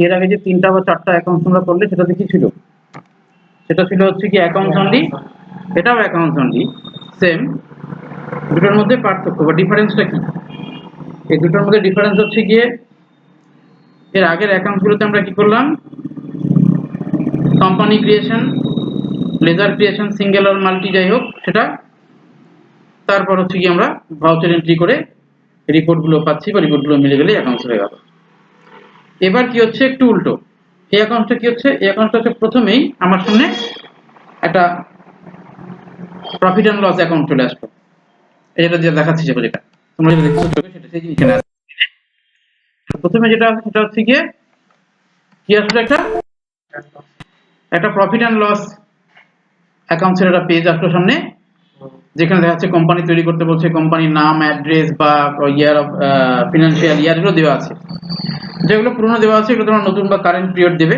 এর আগে যে 3টা বা 4টা অ্যাকাউন্ট আমরা করলে সেটাতে কি ছিল, সেটা ছিল হচ্ছে কি অ্যাকাউন্টস অনলি, এটাও অ্যাকাউন্টস অনলি, সেম। দুটোর মধ্যে পার্থক্য বা ডিফারেন্সটা কি? এই দুটোর মধ্যে ডিফারেন্স হচ্ছে গিয়ে এর আগের অ্যাকাউন্টগুলোতে আমরা কি করলাম, company creation, ledger creation, single আর মাল্টি যাই হোক সেটা, তারপর হচ্ছে কি আমরা ভাউচার এন্ট্রি করে রিপোর্টগুলো পাচ্ছি বা রিপোর্টগুলো মিলে গেলে অ্যাকাউন্টস হয়ে গেল। এবার কি হচ্ছে একটু উল্টো, এই অ্যাকাউন্টটা কি হচ্ছে, এই অ্যাকাউন্টটা হচ্ছে প্রথমেই আমার সামনে একটা প্রফিট অ্যান্ড লস অ্যাকাউন্ট চলে আসলো, এটা যে দেখাচ্ছি যেটা তোমরা যেটা দেখতে পাচ্ছ সেটা সেই জিনিসটা আছে। প্রথমে যেটা আছে সেটা হচ্ছে গিয়ে কি আসলে একটা প্রফিট অ্যান্ড লস অ্যাকাউন্টের একটা পেজ আসলো সামনে, যেখানে দেখা যাচ্ছে কোম্পানি তৈরি করতে বলছে, কোম্পানির নাম, অ্যাড্রেস বা ইয়ার অফ ফিনান্সিয়াল ইয়ার এগুলো দেওয়া আছে, যেগুলো পুরনো দেওয়া আছে এগুলো তোমার নতুন বা কারেন্ট পিরিয়ড দেবে।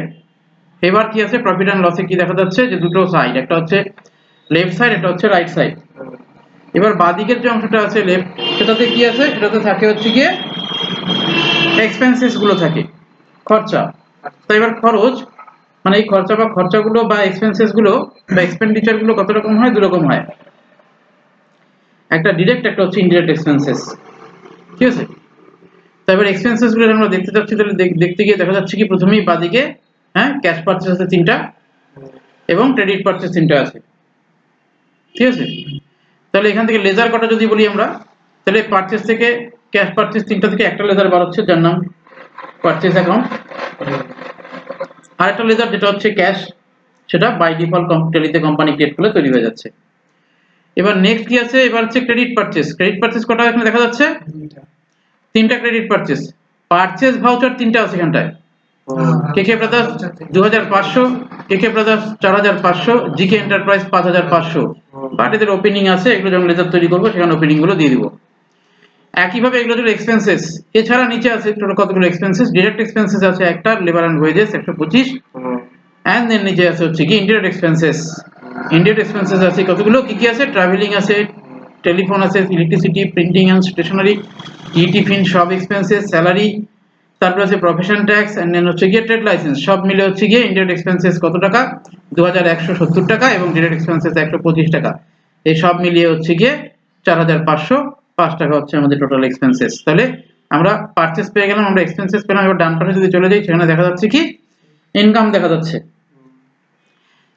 এবার কি আছে প্রফিট অ্যান্ড লসে কি দেখা যাচ্ছে যে দুটো সাইড, একটা হচ্ছে লেফট সাইড, একটা হচ্ছে রাইট সাইড। এবার বাঁদিকের যে অংশটা আছে লেফট, সেটাতে কি আছে, সেটাতে থাকে হচ্ছে গিয়ে এক্সপেন্সেস গুলো থাকে, খরচা। তো এবার খরচ মানে এই খরচা বা খরচাগুলো বা এক্সপেন্সেস গুলো বা এক্সপেন্ডিচার গুলো কত রকম হয়, দু রকম হয়, একটা ডিরেক্ট, একটা হচ্ছে ইনডিরেক্ট এক্সপেন্সেস, ঠিক আছে। তো এবার এক্সপেন্সেস গুলো আমরা দেখতে যাচ্ছি, তাহলে দেখতে গিয়ে দেখা যাচ্ছে কি প্রথমেই বাঁদিকে হ্যাঁ ক্যাশ পারচেজ আছে 3টা এবং ক্রেডিট পারচেজ 3টা আছে, ঠিক আছে। তাহলে এখান থেকে লেজার কটা যদি বলি আমরা, তাহলে পারচেজ থেকে ক্যাশ পারচেজ 3টা থেকে একটা লেজার বার হচ্ছে যার নাম পারচেজ অ্যাকাউন্ট, আর একটা লেজার যেটা হচ্ছে ক্যাশ, সেটা বাই ডিফল্ট টেলিতে কোম্পানি ক্রিয়েট করলে তৈরি হয়ে যাচ্ছে। এবার নেক্সট কি আছে, এবার হচ্ছে ক্রেডিট পারচেজ। ক্রেডিট পারচেজ কটা এখানে দেখা যাচ্ছে, 3টা ক্রেডিট পারচেজ, পারচেজ ভাউচার 3টা আছে এখানটায়, কেকে ব্রাদার্স 2500, কেকে ব্রাদার্স 4500, জিকে এন্টারপ্রাইজ 5500, বাট এদের ওপেনিং আছে, এগুলো যখন লেজার তৈরি করবো সেখানে ওপেনিং গুলো দিয়ে দিব। একইভাবে এগুলো হলো এক্সপেন্সেস, এছাড়া নিচে আছে টোটাল কতগুলো এক্সপেন্সেস, ডিরেক্ট এক্সপেন্সেস আছে একটা, labour and wages 125, and then নিচে আছে হচ্ছে কি ইনডিরেক্ট এক্সপেন্সেস। ইনডিরেক্ট এক্সপেন্সেস আছে কতগুলো, কি কি আছে, ট্রাভেলিং আছে, টেলিফোন আছে, electricity, printing and stationery, tiffin, সব এক্সপেন্সেস, স্যালারি, তারপর আছে প্রফেশন ট্যাক্স, এন্ড দেন হচ্ছে গিয়ে ট্রেড লাইসেন্স, সব মিলে হচ্ছে গিয়ে ইনডিরেক্ট এক্সপেন্সেস কত টাকা, 2170 টাকা, এবং ডিরেক্ট এক্সপেন্সেস 125 টাকা, এই সব মিলিয়ে হচ্ছে গিয়ে 4505 টাকা হচ্ছে আমাদের টোটাল এক্সপেন্সেস। তাহলে আমরা পারচেজ পেয়ে গেলাম, আমরা এক্সপেন্সেস পেলাম। এবার ডান পাশে যদি চলে যাই সেখানে দেখা যাচ্ছে কি ইনকাম দেখা যাচ্ছে।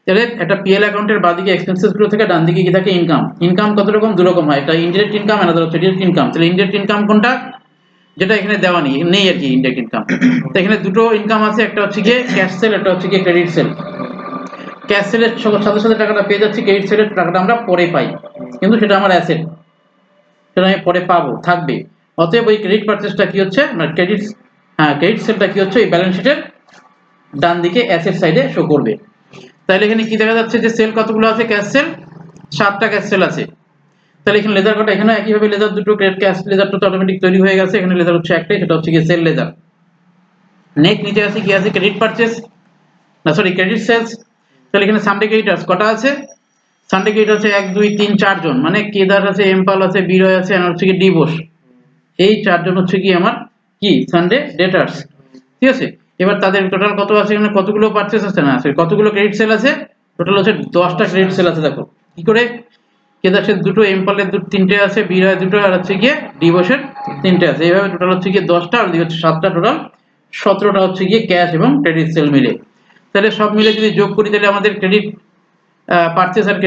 তাহলে একটা পিএল অ্যাকাউন্টের বাঁদিকে এক্সপেন্সেস গুলো থেকে ডান দিকে কি থাকে, ইনকাম। ইনকাম কত রকম, দু রকম হয়, একটা ইনডিরেক্ট ইনকাম, আলাদা হচ্ছে ডিরেক্ট ইনকাম। তাহলে ইনডিরেক্ট ইনকাম কোনটা, যেটা এখানে দেওয়া নেই আর কি ইনডিরেক্ট ইনকাম। তো এখানে দুটো ইনকাম আছে, একটা হচ্ছে গিয়ে ক্যাশ সেল, একটা হচ্ছে গিয়ে ক্রেডিট সেল। ক্যাশ সেলের সাথে সাথে টাকাটা পেয়ে যাচ্ছি, ক্রেডিট সেলের টাকাটা আমরা পরে পাই, কিন্তু সেটা আমার অ্যাসেট, সেটা আমি পরে পাবো, থাকবে। অতএব ওই ক্রেডিট পারচেজটা কি হচ্ছে, না ক্রেডিট, হ্যাঁ ক্রেডিট সেলটা কি হচ্ছে, এই ব্যালেন্স শিটের ডান দিকে অ্যাসেট সাইডে শো করবে। তাহলে এখানে কি দেখা যাচ্ছে যে সেল কতগুলো আছে, ক্যাশ সেল 7টা ক্যাশ সেল আছে। তাহলে এখানে লেজার কটা, এখানে একইভাবে লেজার দুটো, ক্রেডিট ক্যাশ লেজারটা তো অটোমেটিক তৈরি হয়ে গেছে, এখানে লেজার হচ্ছে একটাই, সেটা হচ্ছে কি সেল লেজার। নেক্সট নিচে আছে কি আছে, ক্রেডিট পারচেজ, না সরি ক্রেডিট সেলস। তাহলে এখানে সানডে ক্রেডিটার্স কটা আছে, সানডে ক্রেডিটার হচ্ছে 1 2 3 4 জন, মানে কেদার আছে, এমপাল আছে, বিরয় আছে, আর হচ্ছে কি ডিবোস, এই 4 জন হচ্ছে কি আমার কি সানডে ডেটার্স, ঠিক আছে। এবার তাদের টোটাল কত আছে, এখানে কতগুলো পারচেজ আছে, না সরি কতগুলো ক্রেডিট সেল আছে, টোটাল হচ্ছে 10টা ক্রেডিট সেল আছে। দেখো কি করে, কেদারের দুটো, এমপালের 3টে আছে, বিরয় 2টো, আর হচ্ছে গিয়ে ডিবোসের 3টে আছে। এইভাবে টোটাল হচ্ছে গিয়ে 10টা, আর হচ্ছে 7টা, টোটাল 17টা হচ্ছে গিয়ে ক্যাশ এবং ক্রেডিট সেল মিলে। তাহলে সব মিলে যদি যোগ করি, তাহলে আমাদের ক্রেডিট পারচেজ আর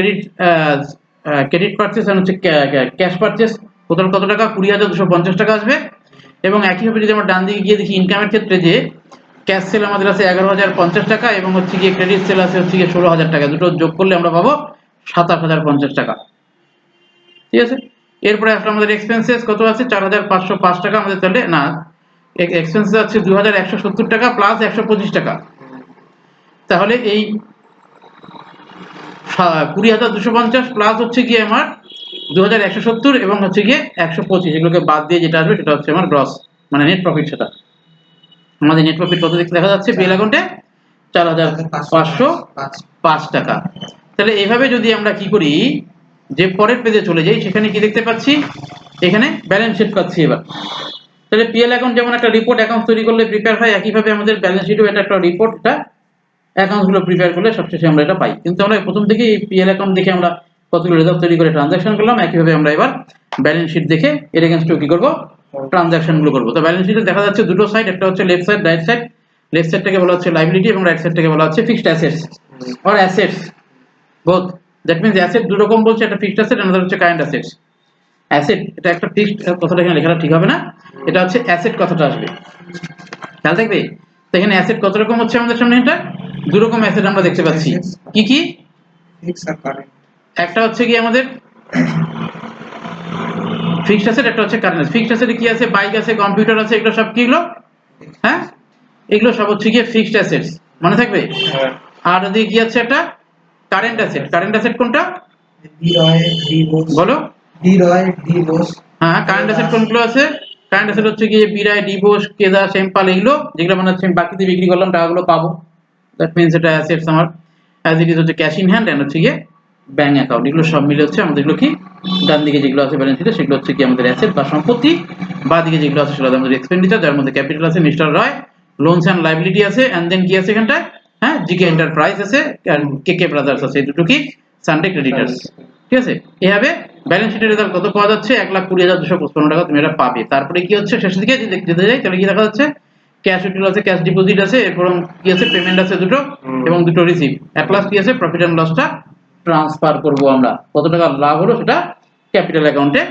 ক্রেডিট পারচেজ আর হচ্ছে ক্যাশ পারচেজ টোটাল কত টাকা, 20,250 টাকা আসবে। এবং একইভাবে যদি আমরা ডান দিকে গিয়ে দেখি ইনকামের ক্ষেত্রে, যে ক্যাশ সেল আমাদের আছে 11,050 টাকা, এবং হচ্ছে গিয়ে ক্রেডিট সেল আছে হচ্ছে গিয়ে 16,000 টাকা, দুটো যোগ করলে আমরা পাবো 27,050 টাকা, ঠিক আছে। এরপরে আসলে আমাদের এক্সপেন্সেস কত আছে, 4,505 টাকা আমাদের, তাহলে না এক্সপেন্সেস আছে 2,170 টাকা প্লাস 125 টাকা। তাহলে এই 20,250 প্লাস হচ্ছে গিয়ে আমার 2,170 এবং হচ্ছে গিয়ে 125, এগুলোকে বাদ দিয়ে যেটা আসবে সেটা হচ্ছে আমার গ্রস, মানে নেট প্রফিট। সেটা আমাদের নেট প্রফিট কত দেখা যাচ্ছে পিএল অ্যাকাউন্টে, 4,505 টাকা। তাহলে এইভাবে যদি আমরা কি করি, যে পরের পেজে চলে যাই, সেখানে কি দেখতে পাচ্ছি, এখানে ব্যালেন্স শিট পাচ্ছি। এবার তাহলে পিএল অ্যাকাউন্ট যেমন একটা রিপোর্ট অ্যাকাউন্ট তৈরি করলে প্রিপেয়ার হয়, একইভাবে আমাদের ব্যালেন্স শিটও এটা একটা রিপোর্ট, এটা অ্যাকাউন্টস গুলো প্রিপেয়ার করলে সবশেষে আমরা এটা পাই। কিন্তু আমরা প্রথম থেকে এই পিএল অ্যাকাউন্ট দেখে আমরা কতগুলো রেজাল্ট তৈরি করে ট্রানজাকশন করলাম, একইভাবে আমরা এবার ব্যালেন্স শিট দেখে এর এগেইনস্টে কি করব, ট্রানজাকশন গুলো করব। তো ব্যালেন্স শিটে দেখা যাচ্ছে দুটো সাইড, একটা হচ্ছে left side, right side. Left সাইডটাকে বলা হচ্ছে লাইবিলিটি এবং রাইট সাইডটাকে বলা হচ্ছে fixed assets or assets both. That means asset দুটো রকম বলছে, একটা ফিক্সড অ্যাসেট, অন্যটা হচ্ছে কারেন্ট অ্যাসেটস। অ্যাসেট এটা একটা ফিক্সড, কথাটা এখানে লেখাটা ঠিক হবে না, এটা হচ্ছে অ্যাসেট কথাটা আসবে, খেয়াল থাকবে। তো এখানে অ্যাসেট কত রকম হচ্ছে আমাদের সামনে, এটা দুই রকম অ্যাসেট আমরা দেখতে পাচ্ছি। কি কি? ফিক্সড আর কারেন্ট। একটা হচ্ছে কি আমাদের ফিক্সড অ্যাসেট, একটা হচ্ছে কারেন্ট অ্যাসেট। ফিক্সড অ্যাসেটে কি আছে? বাইক আছে, কম্পিউটার আছে, এগুলো সব কি এগুলো? হ্যাঁ, এগুলো সব হচ্ছে কি ফিক্সড অ্যাসেটস, মনে থাকবে। আর ওদিকে কি আছে একটা কারেন্ট অ্যাসেট। কারেন্ট অ্যাসেট কোনটা বলো? হ্যাঁ, কারেন্ট অ্যাসেট কোনগুলো আছে? কারেন্ট অ্যাসেট হচ্ছে কি বিরায়, ডিভোর্স, কেদা, সেম্পাল, এগুলো যেগুলো মানে হচ্ছে বাকিতে বিক্রি করলাম, টাকাগুলো পাবো। দ্যাট মিন্স এটা অ্যাসেটস আমার। অ্যাজ ইট ইজ হচ্ছে ক্যাশ ইন হ্যান্ড এন্ড হচ্ছে কি ব্যাংক অ্যাকাউন্ট, এগুলো সব মিলে হচ্ছে আমাদের এগুলো কি ডান দিকে যেগুলো আছে ব্যালেন্স শিটে সেগুলো হচ্ছে কি আমাদের অ্যাসেট বা সম্পত্তি, বাঁ দিকে যেগুলো আছে সেগুলো আমাদের এক্সপেন্ডিচার, যার মধ্যে ক্যাপিটাল আছে, mister Roy, loans and liability আছে, এন্ড দেন কি আছে এখানটায়, হ্যাঁ জিকে এন্টারপ্রাইজ আছে, আর কেকে ব্রাদার্স আছে, এই দুটো কি সানডে ক্রেডিটার্স। ঠিক আছে, এভাবে ব্যালেন্স শিটের রেজাল্ট কত পাওয়া যাচ্ছে? 1,20,255 টাকা তুমি এটা পাবে। তারপরে কি হচ্ছে শেষের দিকে যেতে যাই তাহলে কি দেখা যাচ্ছে, ক্যাশ উইথড্রল আছে, ক্যাশ ডিপোজিট আছে, এরপর কি আছে পেমেন্ট আছে দুটো, এবং দুটো রিসিভ। এট লাস্ট কি আছে প্রফিট এন্ড লসটা ট্রান্সফার করব আমরা, কত টাকা লাভ হলো সেটা ক্যাপিটাল অ্যাকাউন্টে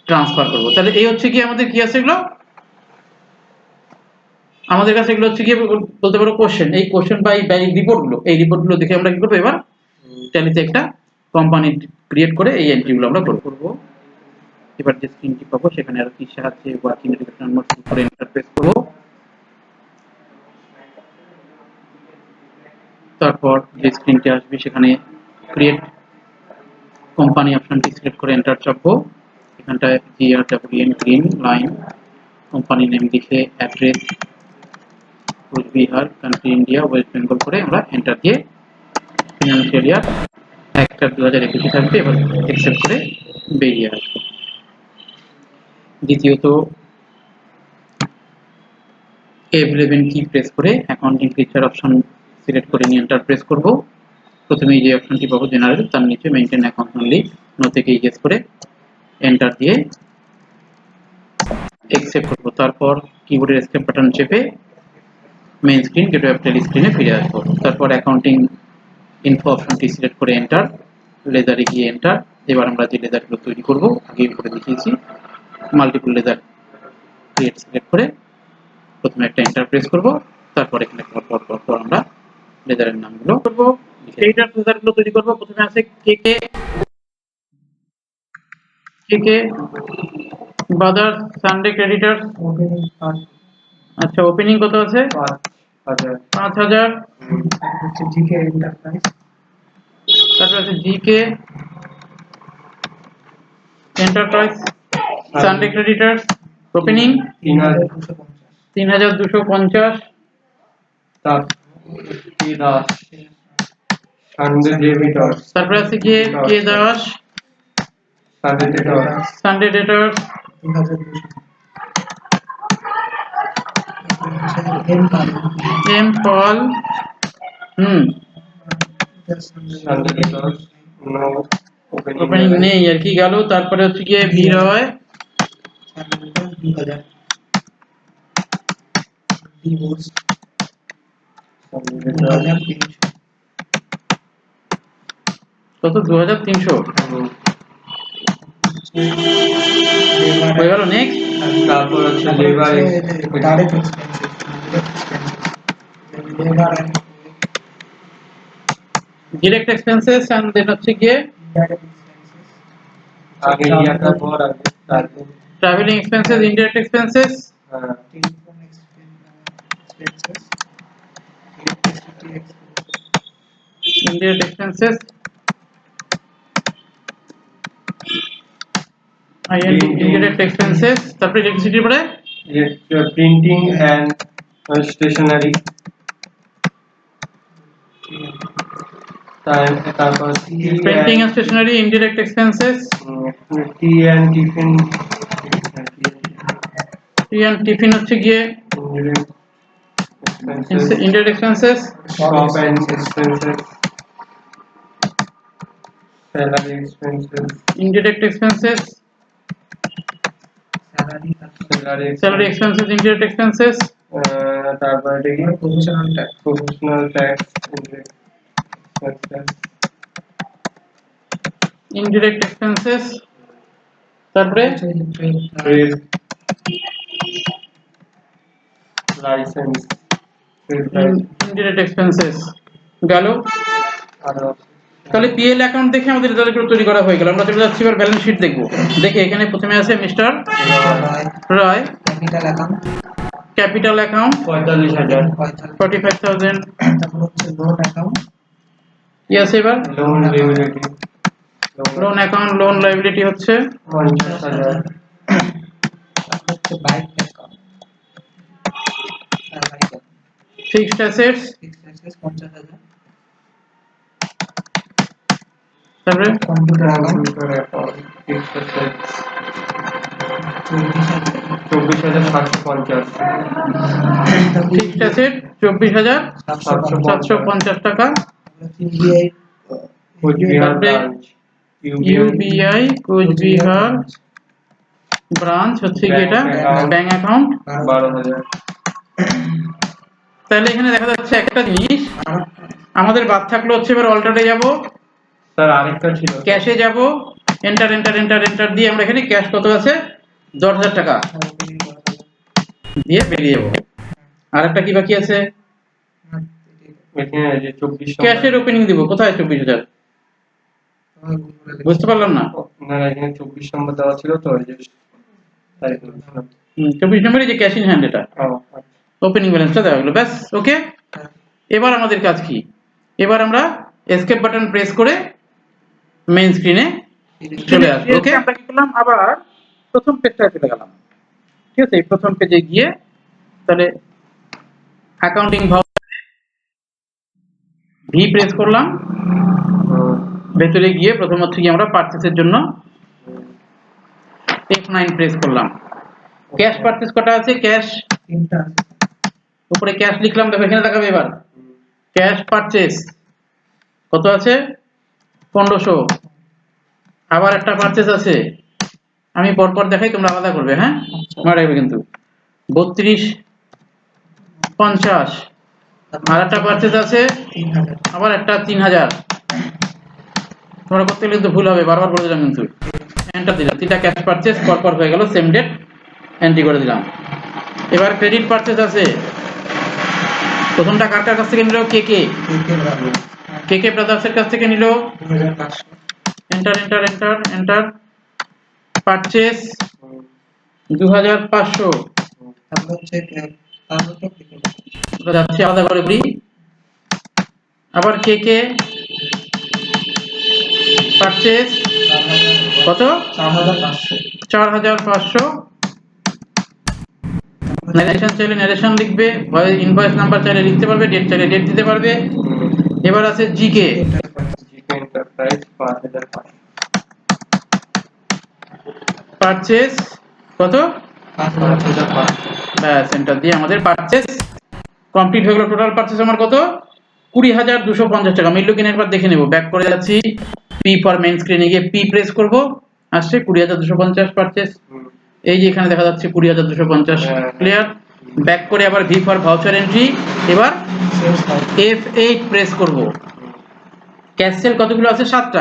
ট্রান্সফার করব। তাহলে এই হচ্ছে কি আমাদের কি আছে এগুলো আমাদের কাছে, এগুলো হচ্ছে কি বলতে পারো কোশ্চেন। এই কোশ্চেন বা এই রিপোর্টগুলো দেখে আমরা কি করবো, এবার ট্যালিতে একটা কোম্পানি ক্রিয়েট করে এই এন্ট্রিগুলো আমরা করব। এবার যে স্ক্রিনটি পাবো সেখানে আর কি সাহায্যে ওয়ার্কিং রেজিস্ট্রেশন নাম্বার করে ইন্টারফেস করব। তারপর যে স্ক্রিনটি আসবে সেখানে ক্রিয়েট কোম্পানি অপশনটি সিলেক্ট করে এন্টার চাপবো। এখানটায় GRWN green line, company name লিখে address Cooch Behar, country India, West Bengal করে আমরা এন্টার দিয়ে ফিনান্সিয়াল ইয়ার 1/4/2021 থাকবে, এবার অ্যাকসেপ্ট করে বেরিয়ে আসবো। দ্বিতীয়ত F11 কি প্রেস করে অ্যাকাউন্টিং ফিচার অপশন সিলেক্ট করে নিয়ে এন্টার প্রেস করব। প্রথমে যে অপশনটি পাবো জেনারেল, তার নিচে মেইনটেইন অ্যাকাউন্ট অনলি, নো থেকে ইয়েস করে এন্টার দিয়ে অ্যাকসেপ্ট করব। তারপর কিবোর্ডের এসকেপ বাটন চেপে main screen gateway of Tally স্ক্রিনে ফিরে আসবো। তারপর অ্যাকাউন্টিং ইনফো অপশনটি সিলেক্ট করে এন্টার, লেজারে গিয়ে এন্টার। এবার আমরা যে লেজারগুলো তৈরি করব আগে করে দেখিয়েছি, মাল্টিপল লেজার ক্রিয়েট সিলেক্ট করে প্রথমে একটা এন্টার প্রেস করব। তারপর এখানে পর আমরা লেজারের নামগুলো করব, এইটার লেজারগুলো তৈরি করব। প্রথমে আছে কেকে ব্রাদার্স সানডে ক্রেডিটার্স। আচ্ছা, ওপেনিং কত আছে? 5,000। GK enterprise. তারপর আছে GK enterprise Sunday creditors, opening 3,250। তারপর আছে গিয়ে কে দাস সানডে ডেটার্স, এম পল ওপেনিং নেই আর কি গেল। তারপরে হচ্ছে গিয়ে বিরয়, কত 2,300 হয়ে গেল। নেক্সট তারপর হচ্ছে labour direct expenses and then হচ্ছে গিয়ে আগে ইয়াটা পর আগে তারপর travelling expenses, indirect expenses, indirect expenses, indirect expenses, তারপরে ইলেকট্রিসিটি পড়ে প্রিন্টিং এন্ড স্টেশনারি, তারপর printing and stationery, indirect expenses, tea and tiffin, tea and tiffin হচ্ছে গিয়ে indirect expenses, indirect expenses, shop and expenses, salary expenses, indirect expenses, salary salary salary expenses, indirect expenses, তারপরে এটা কি professional tax professional tax, indirect expenses, indirect expenses, তারপরে trade, license, trade license, indirect expenses গেল। আরো তাহলে PL account দেখে আমাদের রেজাল্টগুলো তৈরি করা হয়ে গেল। আমরা চলে যাচ্ছি এবার ব্যালেন্স শিট দেখবো। দেখে এখানে প্রথমে আছে মিস্টার রয়, capital account ক্যাপিটাল অ্যাকাউন্ট 45,000, 45,000, তারপর হচ্ছে loan account কি আছে এবার loan liability, loan account, loan liability হচ্ছে 50,000, তারপর হচ্ছে bike account fixed assets, fixed assets 50,000 তারপরে computer account computer account, fixed assets, 24,000 24,750, fixed asset 24,750 টাকা। CBI কোচবিহার তারপরে branch, ইউবিআই কোচবিহার ব্রাঞ্চ হচ্ছে কি এটা Bank account. Bank account. 12,000, তাহলে এখানে দেখা যাচ্ছে একটা জিনিস আমাদের বাদ থাকলো হচ্ছে এবার অল্টারে যাব, স্যার আরেকটা ছিল ক্যাশে যাব, এন্টার এন্টার এন্টার এন্টার দিয়ে আমরা এখানে ক্যাশ কত আছে 10,000 টাকা দিয়ে বেরিয়ে যাবো। আর একটা কি বাকি আছে এখানে যে 24 ক্যাশের ওপেনিং দিব, কোথায় 24,000 বুঝতে পারলাম না। না এখানে 24 নম্বর দেওয়া ছিল তো এই যে তাই বলছিলাম 24 নম্বরে যে ক্যাশ ইন হ্যান্ড এটা ওপেনিং ব্যালেন্সটা দেওয়া হলো, ব্যাস ওকে। এবার আমাদের কাজ কি, এবার আমরা এসকেপ বাটন প্রেস করে মেইন স্ক্রিনে চলে আসবো। ওকে আমরা কি করলাম, আবার প্রথম পেজটায় চলে গেলাম। ঠিক আছে, এই প্রথম পেজে গিয়ে তাহলে অ্যাকাউন্টিং ভি প্রেস করলাম, ভেতরে গিয়ে প্রথম হচ্ছে কি আমরা পারচেসের জন্য F9 প্রেস করলাম। ক্যাশ পারচেস কটা আছে, ক্যাশ তিনটা উপরে ক্যাশ লিখলাম, দেখো এখানে দেখাবে এবার ক্যাশ পারচেস কত আছে 1500। আবার একটা পারচেস আছে, আমি পরপর দেখাই তোমরা আলাদা করবে, হ্যাঁ মনে রাখবে কিন্তু 3250। আর একটা পারচেস আছে 3,000 আবার একটা 3000। তোমরা করতে গেলে কিন্তু ভুল হবে, বারবার বলে দিলাম কিন্তু। এন্টার দিলাম, তিনটা ক্যাশ পারচেস পরপর হয়ে গেল, সেম ডেট এন্ট্রি করে দিলাম। এবার ক্রেডিট পারচেস আছে, প্রথমটা কার কাছ থেকে নিল, কে কে ব্রাদার্সের কাছ থেকে নিল, 2,500 enter enter enter enter purchase 2500। তারপর হচ্ছে তারপর তো ওটা যাচ্ছে আলাদা করে করি। আবার কে পারচেস কত 4,500 4,500। ন্যারেশন চাইলে ন্যারেশন লিখবে, ইনভয়েস নাম্বার চাইলে লিখতে পারবে, ডেট চাইলে ডেট দিতে পারবে। এবার আছে জিকে এন্টারপ্রাইজ 5,500, পারচেস কত 5,500 ব্যাস এন্টার দিয়ে আমাদের পারচেস কমপ্লিট হয়ে গেল। টোটাল পারচেস আমার কত 20,250 টাকা। মিল্লু কিনের পর দেখে নেব, ব্যাক করে যাচ্ছি, পি ফর মেইন স্ক্রিনে গিয়ে পি প্রেস করব, আসছে 20,250 পারচেস। এই যে এখানে দেখা যাচ্ছে 20,250 ক্লিয়ার। ব্যাক করে আবার ভি ফর ভাউচার এন্ট্রি, এবার F8 প্রেস করব। ক্যাশ সেল কতগুলো আছে 7টা,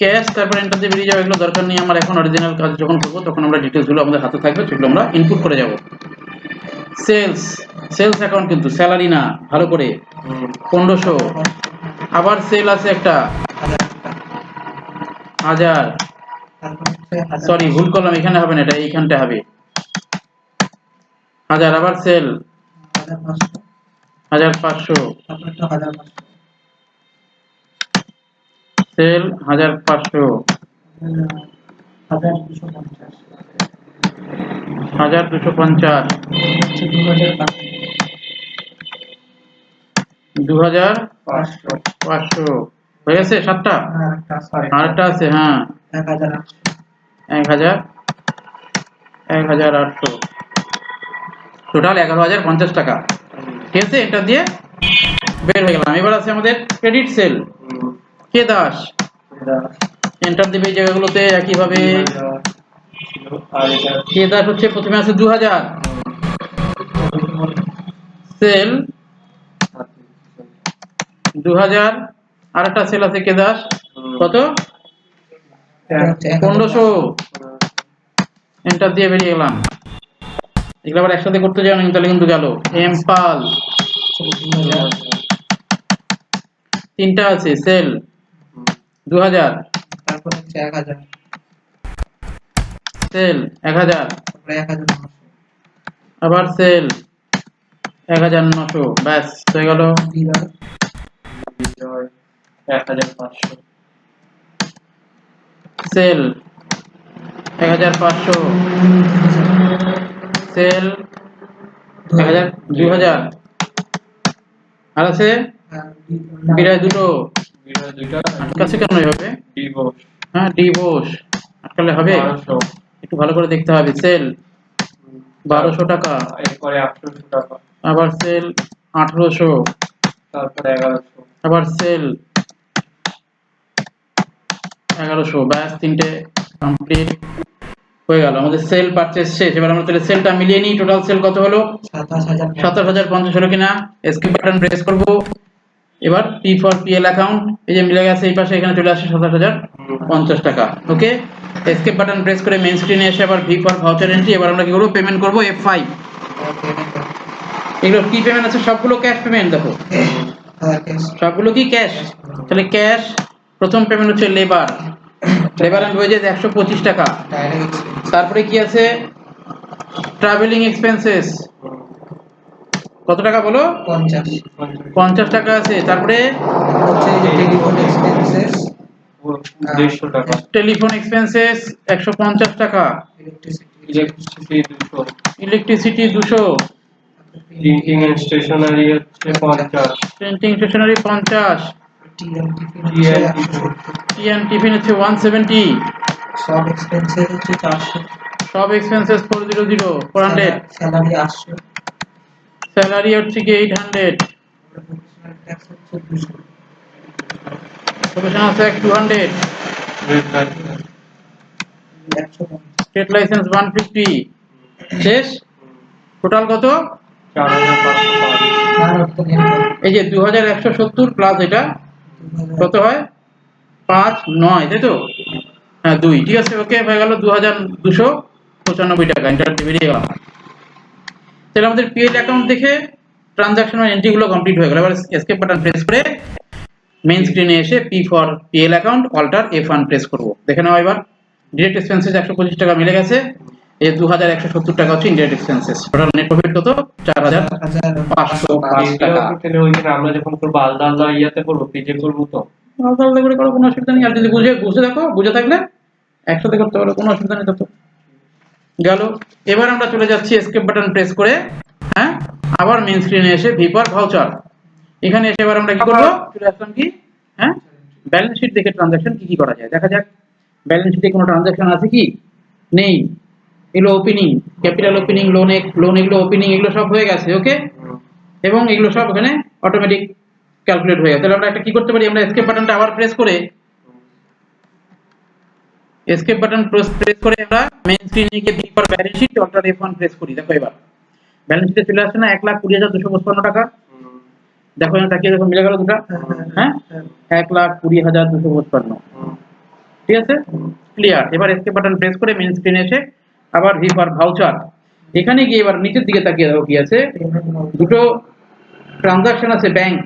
ক্যাশ তারপর এন্টার দিয়ে বেরিয়ে যাবে, এগুলো দরকার নেই আমার এখন। অরিজিনাল কাজ যখন করবো তখন আমরা ডিটেলস গুলো আমাদের হাতে থাকবে, সেগুলো আমরা ইনপুট করে যাব। সেলস অ্যাকাউন্ট কিন্তু স্যালারি না, ভালো করে 1500। আবার সেল আছে একটা 1000, তারপর হচ্ছে সরি ভুল করলাম, এখানে হবে না, এটা এইখানটা হবে 1000। আবার সেল 1,500 1500, তারপর একটা 1,500 সেল 1500, 1,250 1250, হচ্ছে 2,000 2,500 হয়ে গেছে 7টা। আরেকটা আছে, হ্যাঁ 1,800 1000, 1800, টোটাল 11,050 টাকা। ঠিক আছে, এটা দিয়ে বের হয়ে গেলাম। এবার আছে আমাদের ক্রেডিট সেল কে দাস, এন্টার দিবে এই জায়গাগুলোতে একইভাবে। কে দাস হচ্ছে প্রথমে আছে 2000, সেল 2000, আর একটা সেল আছে কে দাস কত 1500, এন্টার দিয়ে বেরিয়ে গেলাম। এগুলো আবার একসাথে করতে যাও না তাহলে কিন্তু গেল। এমপাল তিনটা আছে, সেল 2000, তারপর হচ্ছে 1000, সেল 1000, তারপরে 1900, আবার সেল 1900, ব্যাস হয়ে গেল। বিজয় 1500, সেল 1500, সেল 2000, আর আছে বিরায় দুটো, বিজয় দুইটা, কাছে কেন হবে? ডিভোর্স হ্যাঁ ডিভোর্স আটকালে হবে, 1200, একটু ভালো করে দেখতে হবে। সেল 1200 টাকা, এরপরে 800 টাকা, আবার সেল 1800, তারপরে 1100, আবার সেল 1100, ব্যাস তিনটে কমপ্লিট হয়ে গেল। আমাদের সেল পারচেজ শেষ। এবার আমরা তাহলে সেলটা মিলিয়ে নিই। টোটাল সেল কত হলো? 27,050 হলো কিনা? এসকেপ বাটন প্রেস করব। এবার পি ফর পিএল অ্যাকাউন্ট, এই যে মিলে গেছে, এই পাশে এখানে চলে আসে 27,050 টাকা। ওকে, এসকেপ বাটন প্রেস করে মেইন স্ক্রিনে এসে আবার ভি ফর ভাউচার এন্ট্রি। এবার আমরা কি করব? পেমেন্ট করব F5। এগুলো কি পেমেন্ট আছে? সবগুলো ক্যাশ পেমেন্ট। দেখো সবগুলো কি ক্যাশ, তাহলে ক্যাশ। প্রথম পেমেন্ট হচ্ছে লেবার এন্ড ওয়েজেস 125 টাকা। তারপরে কি আছে? ট্রাভেলিং এক্সপেন্সেস কত টাকা বলো? 50 টাকা আছে। তারপরে হচ্ছে টেলিফোন এক্সপেন্সেস 150 টাকা, টেলিফোন এক্সপেন্সেস 150 টাকা, electricity 200, electricity 200, printing and stationery হচ্ছে 50, printing stationery 50, tea and tiffin হচ্ছে 170, সব এক্সপেন্সেস হচ্ছে 400, সব এক্সপেন্সেস 400, স্যালারি 800, স্যালারি হচ্ছে কি 800, প্রফেশনাল ট্যাক্স হচ্ছে 200, প্রফেশনাল ট্যাক্স 200, স্টেট লাইসেন্স 150, শেষ। টোটাল কত? 4500, এই যে 2170 প্লাস এটা কত হয়? 5 9, তাই তো? হ্যাঁ 2, ঠিক আছে। ওকে, হয়ে গেল 2295 টাকা। এন্টার বেরিয়ে গেল। তাহলে আমাদের পিএল অ্যাকাউন্ট দেখে ট্রানজাকশন আর এন্ট্রি গুলো কমপ্লিট হয়ে গেল। এবার এসকেপ বাটন প্রেস করে মেইন স্ক্রিনে এসে P for PL account alter F1 press করব। দেখে নাও এবার ডিরেক্ট এক্সপেন্সেস 125 টাকা মিলে গেছে। এই 2170 টাকা হচ্ছে indirect expenses. Total net profit কত? 4,505 টাকা। তাহলে ওইখানে আমরা যখন করবো আলাদা আলাদা ইয়াতে করবো, পেজে করবো, তো আলাদা আলাদা করে কোনো অসুবিধা নেই। আর যদি বুঝে দেখো, বুঝে থাকলে একসাথে করতে পারো, কোনো অসুবিধা নেই। তত গেল। এবার আমরা চলে যাচ্ছি এসকেপ বাটন প্রেস করে, হ্যাঁ, আবার মেইন স্ক্রিনে এসে ভি ফর ভাউচার। এখানে এসে এবার আমরা কি করব? চলে আসলাম কি, হ্যাঁ, ব্যালেন্স শিট দেখে ট্রানজাকশন কি কি করা যায় দেখা যাক। ব্যালেন্স শিটে কোনো ট্রানজাকশন আছে কি? নেই। এগুলো ওপেনিং, ক্যাপিটাল ওপেনিং, লোন এগুলো ওপেনিং, এগুলো সব হয়ে গেছে। ওকে, এবং এগুলো সব এখানে অটোমেটিক ক্যালকুলেট হয়ে গেছে। তাহলে আমরা একটা কি করতে পারি? আমরা এসকেপ বাটনটা আবার প্রেস করে, এসকেপ বাটন প্রেস করে আমরা মেইন স্ক্রিনে গিয়ে V for balance sheet alter F1 press করি। দেখো এবার ব্যালেন্স শিটে চলে আসছে না 1,20,255 টাকা। দেখো এখানে তাকিয়ে দেখো, মিলে গেল দুটো, হ্যাঁ, 1,20,255। ঠিক আছে, ক্লিয়ার। এবার এসকেপ বাটন প্রেস করে মেইন স্ক্রিনে এসে আবার ভি ফর ভাউচার। এখানে গিয়ে এবার নিচের দিকে তাকিয়ে দেখো কি আছে। দুটো ট্রানজাকশন আছে, ব্যাংক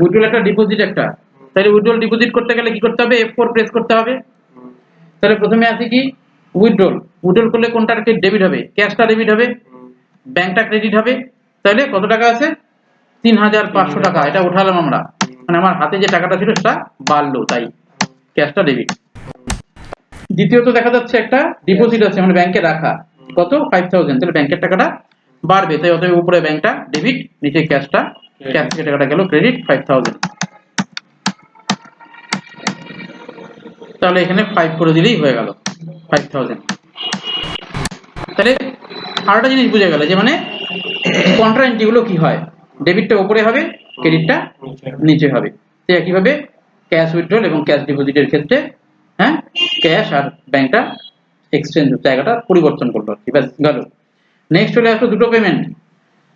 উইথড্রল একটা, ডিপোজিট একটা। তাহলে উইথড্রল ডিপোজিট করতে গেলে কি করতে হবে? F4 প্রেস করতে হবে। তাহলে প্রথমে আছে কি? উইথড্রল করলে কোনটা ডেবিট হবে? ক্যাশটা ডেবিট হবে, ব্যাংকটা ক্রেডিট হবে। তাহলে কত টাকা আছে? 3,500 টাকা। এটা উঠালাম আমরা, মানে আমার হাতে যে টাকাটা ছিল সেটা বাড়লো, তাই ক্যাশটা ডেবিট। দ্বিতীয়ত দেখা যাচ্ছে একটা ডিপোজিট আছে, মানে ব্যাংকে রাখা, কত? 5,000। তাহলে ব্যাংকের টাকাটা বাড়বে, তাই অতএব উপরে ব্যাংকটা ডেবিট, নিচে ক্যাশ থেকে টাকাটা গেল ক্রেডিট 5,000। তাহলে এখানে 5 করে দিলেই হয়ে গেল 5,000। তাহলে আরেকটা জিনিস বুঝে গেল যে মানে কন্ট্রা এন্ট্রি গুলো কি হয়, ডেবিটটা উপরে হবে, ক্রেডিটটা নিচে হবে। তো একইভাবে ক্যাশ উইথড্রল এবং ক্যাশ ডিপোজিটের ক্ষেত্রে হ্যাঁ ক্যাশ আর ব্যাংকটা এক্সচেঞ্জ জায়গাটা পরিবর্তন করলো আর কি, ব্যাস গেল। নেক্সট চলে আসলো দুটো পেমেন্ট,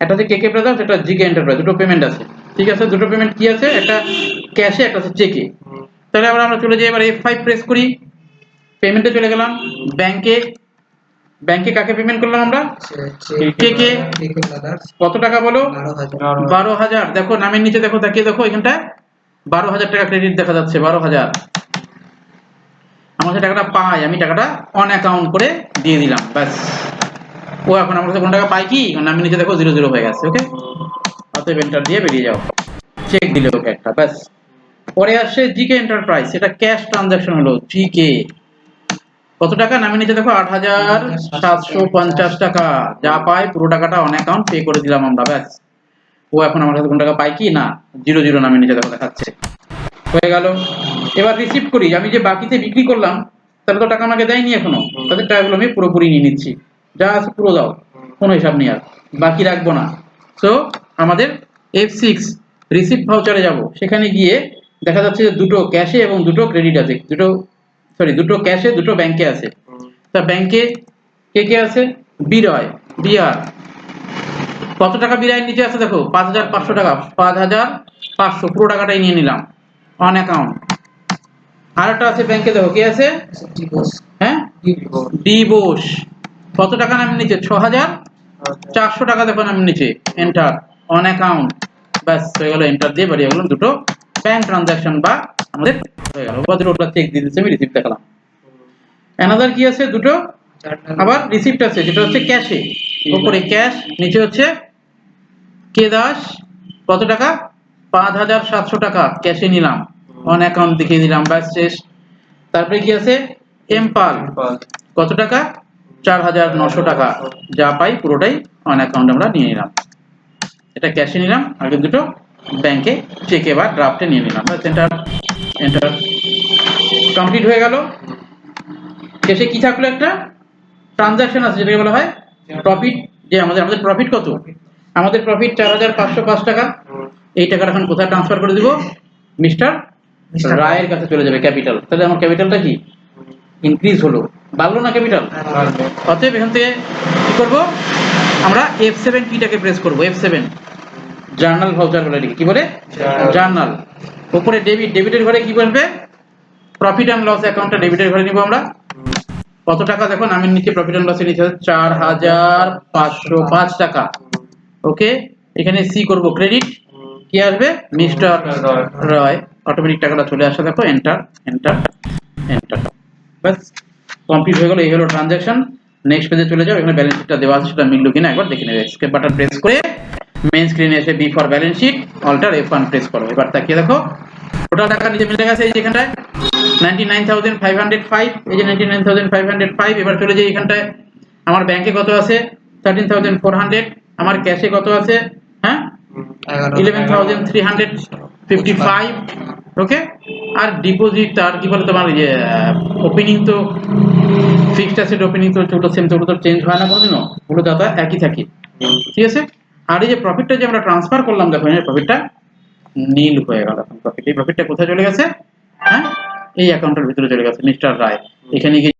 একটা হচ্ছে কেকে ব্রাদার্স, একটা জিকে এন্টারপ্রাইজ, দুটো পেমেন্ট আছে। ঠিক আছে, দুটো পেমেন্ট কি আছে, একটা ক্যাশে, একটা হচ্ছে চেকে। তাহলে আবার আমরা চলে যাই, এবার F5 প্রেস করি, পেমেন্টে চলে গেলাম। ব্যাংকে, ব্যাংকে কাকে পেমেন্ট করলাম আমরা, কে কত টাকা বলো, 12,000। দেখো নামের নিচে দেখো, তাকিয়ে দেখো এখানটায় 12,000 টাকা ক্রেডিট দেখা যাচ্ছে, 12,000। আমার কাছে টাকাটা পাই, আমি টাকাটা অন অ্যাকাউন্ট করে দিয়ে দিলাম, ব্যাস। ও এখন আমার কাছে কোন টাকা পাই কি, নামের নিচে দেখো 00 হয়ে গেছে। ওকে, অতএব এন্টার দিয়ে বেরিয়ে যাও, চেক দিলে ওকে একটা, ব্যাস। পরে আসছে জিকে এন্টারপ্রাইজ, এটা ক্যাশ ট্রানজাকশন হলো। জিকে কত টাকা, নামের নিচে দেখো 8,750 টাকা, যা পাই পুরো টাকাটা অন অ্যাকাউন্ট পে করে দিলাম আমরা, ব্যাস। ও এখন আমার কাছে কোন টাকা পাই কি না, 00 নামের নিচে দেখো দেখাচ্ছে, হয়ে গেল। এবার রিসিভ করি, আমি যে বাকিতে বিক্রি করলাম তাহলে তো টাকা আমাকে দেয়নি এখনো, তাদের টাকাগুলো আমি পুরোপুরি নিয়ে নিচ্ছি, যা আছে পুরো দাও, কোনো হিসাব নেই আর, বাকি রাখবো না। সো আমাদের F6 রিসিভ ভাউচারে যাব, সেখানে গিয়ে দেখা যাচ্ছে যে দুটো ক্যাশে এবং দুটো ক্রেডিট আছে, দুটো ক্যাশে দুটো ব্যাংকে আছে। তা ব্যাংকে কে কে আছে, বিরয়, বিআর, কত টাকা বিরায়ের নিচে আছে দেখো 5,500 টাকা, 5,500 পুরো টাকাটাই নিয়ে নিলাম অন অ্যাকাউন্ট। আর একটা আছে ব্যাংকে, দেখো কে আছে, হ্যাঁ ডি বোস, কত টাকা নামের নিচে 6,400 টাকা, দেখো নামের নিচে, এন্টার অন অ্যাকাউন্ট, ব্যাস হয়ে গেল। এন্টার দিয়ে বাড়িয়ে গেলাম দুটো ব্যাংক ট্রানজাকশন বা আমাদের হয়ে গেল। ওদের ওটা চেক দিয়ে দিচ্ছে, আমি রিসিপ্ট দেখালাম। অ্যানাদার কি আছে, দুটো আবার রিসিপ্ট আছে, যেটা হচ্ছে ক্যাশে, উপরে ক্যাশ, নিচে হচ্ছে কে দাস, কত টাকা 5,700 টাকা ক্যাশে নিলাম, অন অ্যাকাউন্ট দেখিয়ে দিলাম, ব্যাস শেষ। তারপরে কি আছে, এমপাল, কত টাকা 4,900 টাকা, যা পাই পুরোটাই অন অ্যাকাউন্ট আমরা নিয়ে নিলাম। এটা ক্যাশে নিলাম, আগে দুটো ব্যাংকে চেকে বা ড্রাফটে নিয়ে নিলাম, ব্যাস। এন্টার, এন্টার, কমপ্লিট হয়ে গেল। শেষে কি থাকলো, একটা ট্রানজাকশন আছে যেটাকে বলা হয় প্রফিট, যে আমাদের প্রফিট কত, আমাদের প্রফিট 4,505 টাকা। এই টাকাটা এখন কোথায় ট্রান্সফার করে দিব, মিস্টার রায়ের কাছে চলে যাবে, ক্যাপিটাল। তাহলে আমার ক্যাপিটালটা কি ইনক্রিজ হলো, বাড়লো না ক্যাপিটাল। অতএব এখান থেকে কি করব, আমরা F7 কিটাকে প্রেস করব, F7 জার্নাল ভাউচার বলে, এটাকে কি বলে, জার্নাল। উপরে ডেবিট, ডেবিটের ঘরে কি বলবে, প্রফিট এন্ড লস অ্যাকাউন্টটা ডেবিটের ঘরে নিব আমরা। কত টাকা দেখো নামের নিচে, প্রফিট এন্ড লসের নিচে 4,505 টাকা। ওকে, এখানে সি করব ক্রেডিট, কি আসবে, মিস্টার রয়, অটোমেটিক টাকাটা চলে আসে, দেখো এন্টার, এন্টার, এন্টার, বাস কমপ্লিট হয়ে গেল। এই হলো ট্রানজাকশন। নেক্সট পেজে চলে যাও, এখানে ব্যালেন্স শিটটা দেওয়া আছে, সেটা মিললো কিনা একবার দেখে নেবে। এসকেপ বাটন প্রেস করে মেইন স্ক্রিনে এসে B for balance sheet, alter F1 press করো। এবার তাকিয়ে দেখো টোটাল টাকা নিচে মিলে গেছে, এই যে এখানটায় 99,505, এই যে 99,505। এবার চলে যাই এখানটায়, আমার ব্যাংকে কত আছে 13,400, আমার ক্যাশে কত আছে, হ্যাঁ 11,355। ওকে, আর ডিপোজিট আর কি বলে তোমার, যে ওপেনিং তো ফিক্সড অ্যাসেট ওপেনিং তো ছোট সেম, তো চেঞ্জ হয় না কোনোদিনও, ওগুলো দাদা একই থাকে, ঠিক আছে। আর এই যে প্রফিটটা যে আমরা ট্রান্সফার করলাম, দেখো এই প্রফিটটা নীল হয়ে গেল। এখন প্রফিট, এই প্রফিটটা কোথায় চলে গেছে, হ্যাঁ এই অ্যাকাউন্টের ভিতরে চলে গেছে, মিস্টার রায়। এখানে গিয়ে